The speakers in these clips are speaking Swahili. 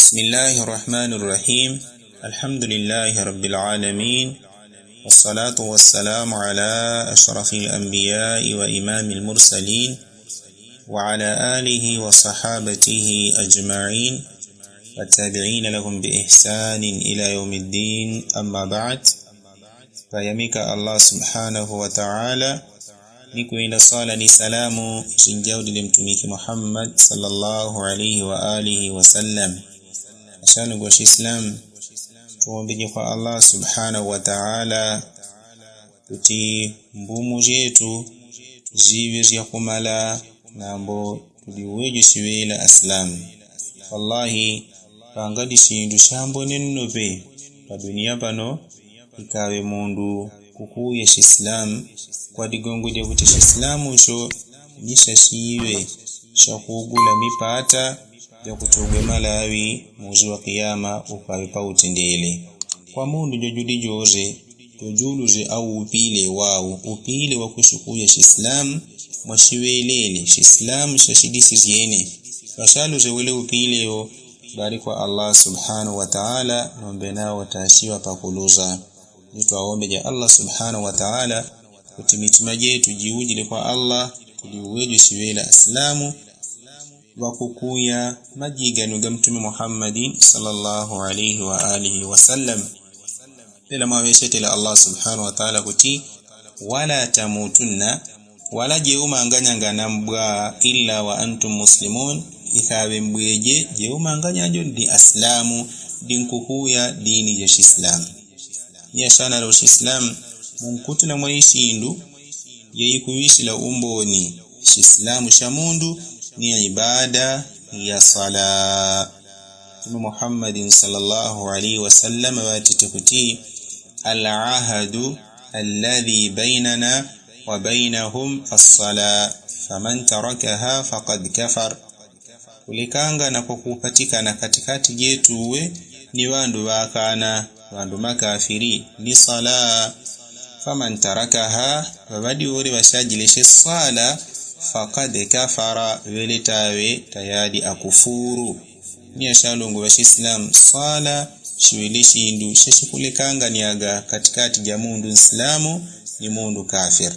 بسم الله الرحمن الرحيم الحمد لله رب العالمين والصلاة والسلام على أشرف الأنبياء وإمام المرسلين وعلى آله وصحابته أجمعين والتابعين لهم بإحسان إلى يوم الدين أما بعد فيميك الله سبحانه وتعالى نكوين صالة سلام سنجود لمتميك محمد صلى الله عليه وآله وسلم Ashanu kwa Islam tuombeke kwa Allah subhanahu wa ta'ala kuti mbumu zetu ziwe zya kumala nambo tuliweje siwela aslam wallahi pangadi sindu shambo nennope pa dunia pano ikawe mundu kukuya Islam kwa digongwe kuti Islamu sho nisha siwe shakugula mipata ya kutugwe malawi muzi wa kiyama ukawepa utendele kwa mundu jojudi joze tujuluze au upile wa kushukuya Islam mwashiwelele Islam shashidisi ziene fashaluze wele upile yo bali kwa Allah subhanahu wa ta'ala nombe nao watashiwa pakuluza nituwaombe ja Allah subhanahu wa ta'ala kutimitima jetu jiujile kwa Allah tuliuweju siwela Islamu wakukuya majiganu ga mtume Muhammadin sallallahu alayhi wa alihi wasallam bila maweshete la Allah subhanahu wa ta'ala kuti wala tamutunna wala jeuma nganyangana mbwa illa wa antum muslimun ikawe mbweje jeuma nganyajo di aslamu dinkukuya dini ya Islam ya shana la Islam munkutu na mwaishindu yeyikuishi la umboni Islamu shamundu ni ibada ya sala. Mtume Muhammadin sallallahu alaihi wasallam watitukuti al-ahadu alladhi bainana wa bainahum as-sala faman tarakaha faqad kafar. Kulikanga na kukupatikana katikati yetu we ni wandu wakana wandu makafiri ni sala faman tarakaha wabadi wori washajilishe sala faqad kafara welitawe tayadi akufuru ni ashalongo wa Islam sala shiwilishi indu sheshikulikanga niaga katikati ya mundu Islamu ni mundu kafir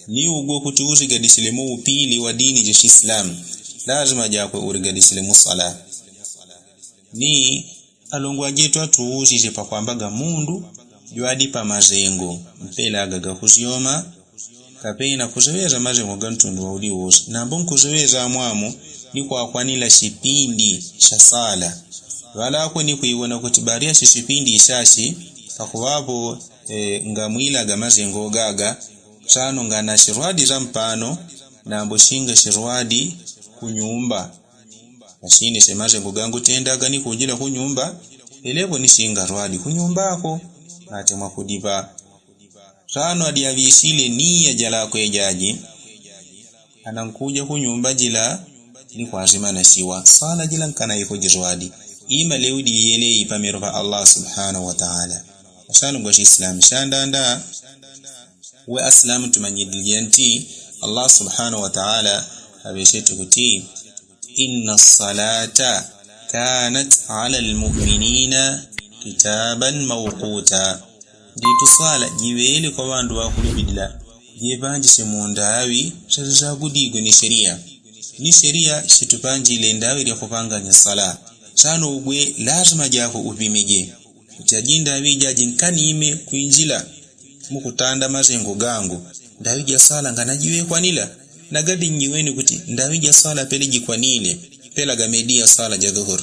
ni ugo kutuuzi gadisilimu upili wa dini ya Islam lazima jakwe urigadisilimu sala ni alongwa jetu atuuzi jepa kwambaga mundu juadi pa mazengo mpela agaga kuzioma kapena kuzeweza mazengo gantundu wa uliwosi nambo kuzeweza amwamu ni kwa kwanila shipindi cha sala wala kwa ni kuiwona kutibaria shipindi ishashi pakuwapo ngamwila ga mazengo gaga sano ngana shirwadi za mpano nambo shinga shirwadi kunyumba mashini se mazengo gangu tendaga ni kujila kunyumba elevo ni shinga rwadi kunyumbako ate mwakudiba Rano adiyavisile niya jala kwe jaji anankuja kunyumba jila ni kwa zimana siwa sala jila nkana yiko jirwadi ima leudi yele ipamerofa Allah subhanahu wa ta'ala ashalu kwa Islam shandanda we aslamu tumanyidiliyanti Allah subhanahu wa ta'ala habeshetu kuti inna salata kanat ala almu'minina kitaban mawquta Ditu sala jiwele kwa wandu wa kulubidila jebanji semundawi sasa gudigo ni sheria shitupanji ile ndawi ya kupanga ni sala sano ubwe lazima jako upimige utajinda wijaji nkani ime kuinjila mukutanda mazengo gangu ndawija sala nganajiwe kwa nila nagadi nyiweni kuti ndawija sala peliji kwa nile pela gamedia sala ja dhuhur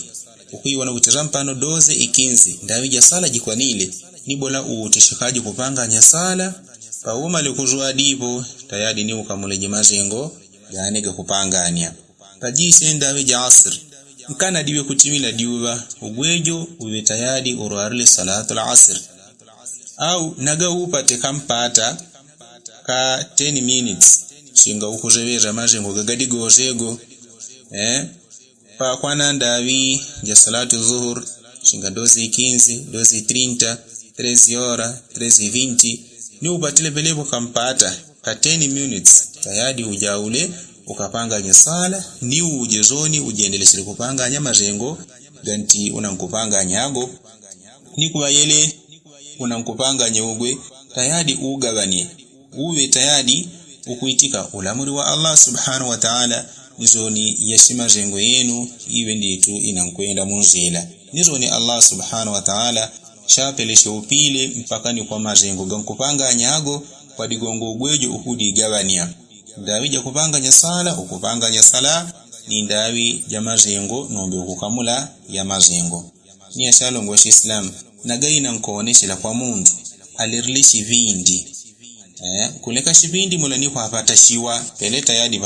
ukuiwana kutirampano doze ikinzi ndawija sala jikwanile nibola utishikaji kupanga nyasala pauma likuzwa dipo tayari ni ukamuleje mazengo yanega kupangania pajise ndawe ja asr mkana diwe kutimila diwa ugwejo uwe tayari urwarile salatu al-asr au naga upate kampata ka 10 minutes shinga ukuzeweza mazengo gagadi gozego pa kwana ndawi ja salatu dhuhur shinga dozi 15 dozi 30 13 horas 13:20 ni upatile belepo kampata ka 10 minutes tayari ujaule ukapanga nyasala ni ujezoni ujiendelesele kupanga nyamazengo ganti unankupanga nyago ni kuwa yele unankupanga nyogwe tayari ugabanie uwe tayari ukuitika ulamuri wa Allah subhanahu wa ta'ala nizoni yashima zengo yenu iwe nditu inankwenda munzila nizoni Allah subhanahu wa ta'ala shapeleshe upile mpaka ni kwa mazengo gankupanga nyago kwa digongo gwejo ukudi gabania ndawi ja kupanga nya sala ukupanga nya sala ni ndawi ja mazengo nombe ukukamula ya mazengo ni asalo ngwa Islam nagaina nkooneshela kwa mundu alirlishi vindi kuleka shibindi mulani kwa hapata shiwa pele tayadi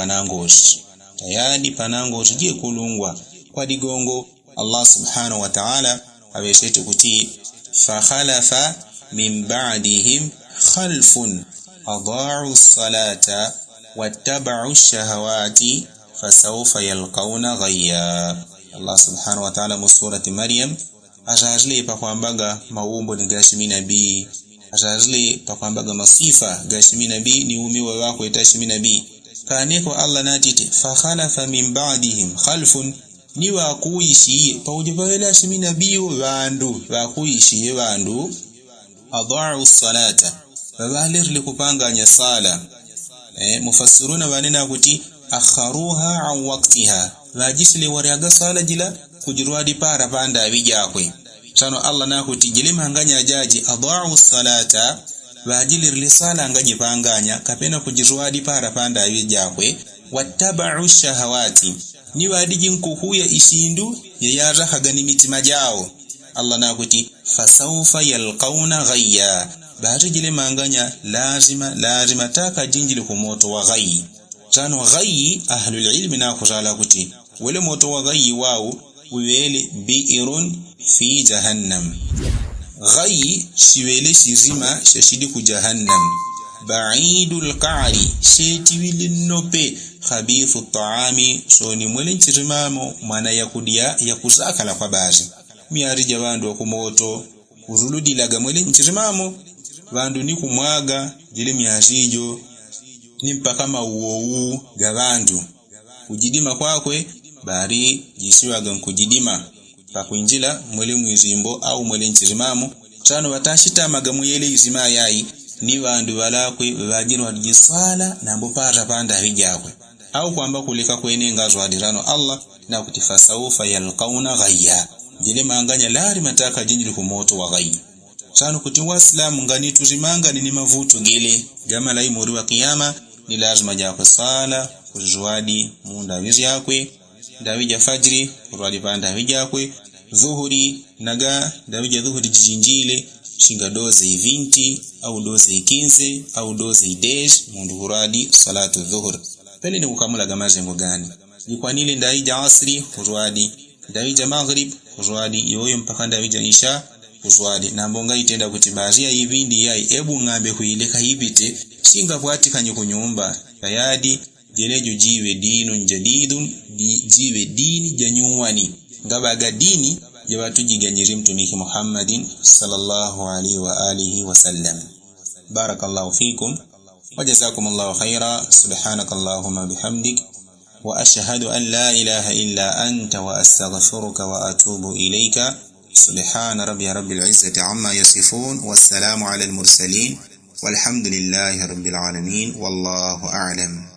panangozi je kulungwa kwa digongo Allah subhanahu wa ta'ala abeshetu kuti fa khalafa min ba'dihim khalfun adaa'u as-salata wattaba'u ash-shahawati fasawfa yalqawna ghayya. Allah subhanahu wa ta'ala mu surati Maryam azazile pakwambaga maumbo ni gashimi nabii azazile pakwambaga masifa gashimi nabii ni umiwa wako itashimi nabii kaneko Allah natite fa khalafa min ba'dihim khalfun ni wakuishi paujibawela shimi nabii bandu wakuishi bandu adaa'u as-salata babalir kupanga nya sala mufassiruna wanena kuti akharuha an waqtiha lajisli wariaga sala jila kujirwadi para panda bijakwe sano Allah na kuti jilima hanganya jaji adaa'u as-salata wajilir li sala ngaji panganya kapena kujirwadi para panda bijakwe wattaba'u ash-shahawati ni wadijin kuhuya ishindu yayaza hagani mitima jao Allah na kuti fasawfa yalqawna ghayya bahari jile manganya lazima taka jinjili kumoto wa ghayyi sano ghayyi ahlul ilmi na kuzala kuti wale moto wa ghayyi wao uwele bi'irun fi jahannam ghayyi shiwele shizima shashidi ku jahannam ba'idul qa'ri shetiwili nope khabithu ta'ami soni mwele nchirimamo mana yakudia yakuzakala kwa bazi miari jabandu kumoto uruludilaga mwele nchirimamo bandu ni kumwaga jile miazijo ni mpaka mauowu gabandu kujidima kwakwe bari jisiwaga nkujidima pakuinjila mwele mwizimbo au mwele nchirimamo chano watashita magamu yele izima yai ni bandu balakwe bajino wadijiswala na mbopata panda hijakwe au kwamba kulika kwene ngazo hadirano Allah na kutifasaufa yalqauna ghayya jile manganya lari mataka jinjili kumoto wa ghayyi sano kuti waislamu ngani tuzimanga ni mavuto gele gama la imuri wa kiyama ni lazima jako sala kuzwadi munda wizi yakwe ndawija fajri kurwadi panda wijakwe dhuhuri naga ndawija dhuhuri jijinjile shinga doze 20 au doze 15 au doze 10 mundu kurwadi salatu dhuhur pele ni kukamula gamazengo gani ni kwa nile ndawija asri kurwadi ndawija maghrib kurwadi yoyo mpaka ndawija isha uzwadi na mbonga itenda kuti bazia ibindi yai ebu ngambe kuileka ibite singa bwati kanye kunyumba tayadi jelejo jiwe dinu njadidun jiwe dini janyuwani ngabaga dini jabatu jiganyiri mtumiki Muhammadin sallallahu alaihi wa alihi wa sallam. Barakallahu fikum wa jazakumullahu khaira. Subhanakallahumma bihamdik wa ashhadu an la ilaha illa anta wa astaghfiruka wa atubu ilayka. سبحان رب العزة عما يصفون والسلام على المرسلين والحمد لله رب العالمين والله أعلم.